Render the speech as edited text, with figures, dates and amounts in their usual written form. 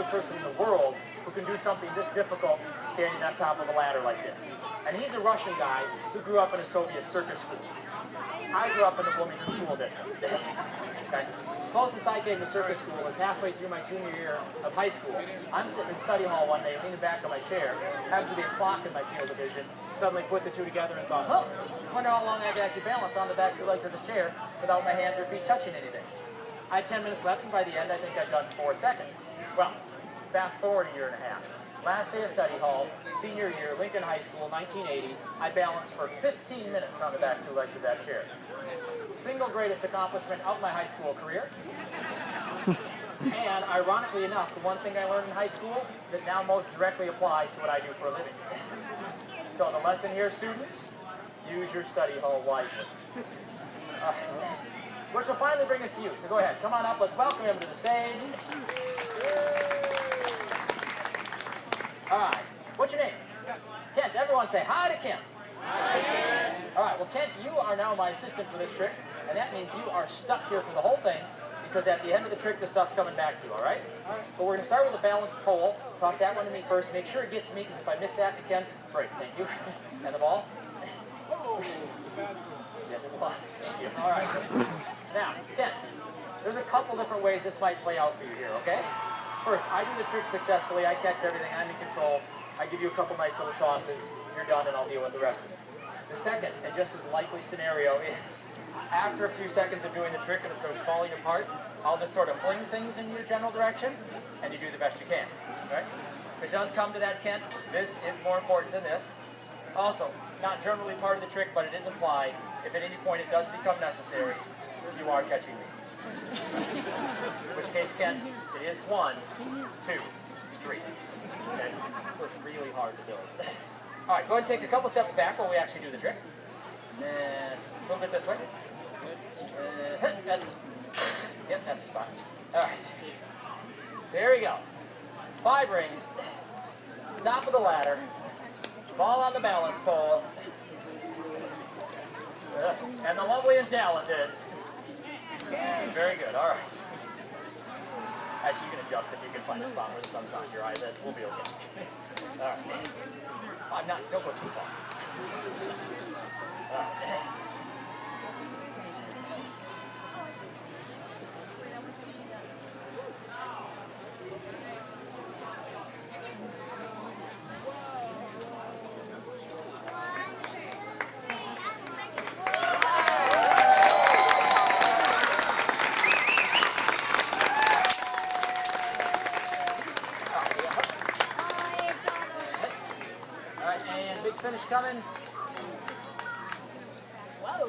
other person in the world who can do something this difficult standing on top of a ladder like this. And he's a Russian guy who grew up in a Soviet circus school. I grew up in the Bloomington school district. Okay. Closest I came to circus school was halfway through my junior year of high school. I'm sitting in study hall one day, leaning back on my chair, happens to be a clock in my field of vision, suddenly put the two together and thought, oh, I wonder how long I can actually balance on the back two legs of the chair without my hands or feet touching anything. I had 10 minutes left, and by the end, I think I'd done 4 seconds. Well, fast forward a year and a half. Last day of study hall, senior year, Lincoln High School, 1980, I balanced for 15 minutes on the back two legs of that chair. Single greatest accomplishment of my high school career. And ironically enough, the one thing I learned in high school that now most directly applies to what I do for a living. So the lesson here, students, use your study hall wisely. Which will finally bring us to you. So go ahead, come on up, let's welcome him to the stage. All right, what's your name? Kent. Everyone say hi to Kent. Hi, Kent. All right, well, Kent, you are now my assistant for this trick, and that means you are stuck here for the whole thing, because at the end of the trick, the stuff's coming back to you, all right? All right. But we're going to start with a balanced pole. Toss that one to me first. Make sure it gets me, because if I miss that to Ken, great, thank you. And the ball? Oh, yes, it was. Thank you. All right. Now, Ken, there's a couple different ways this might play out for you here, okay? First, I do the trick successfully. I catch everything. I'm in control. I give you a couple nice little tosses. You're done, and I'll deal with the rest of it. The second, and just as likely scenario, is after a few seconds of doing the trick and it starts falling apart, I'll just sort of fling things in your general direction, and you do the best you can. Right? If it does come to that, Kent, this is more important than this. Also, not generally part of the trick, but it is implied. If at any point it does become necessary, you are catching me. In which case, Kent, it is 1, 2, 3. Okay? It was really hard to build. All right, go ahead and take a couple steps back while we actually do the trick. And a little bit this way. Yep, that's the spot. All right. There we go. 5 rings. Top of the ladder. Ball on the balance pole. And the lovely and talented. Very good, all right. Actually, you can adjust if you can find a spot where the sun's not in your eyes. We'll be okay. All right. I'm not, don't go too far. All right. Finish coming. Whoa.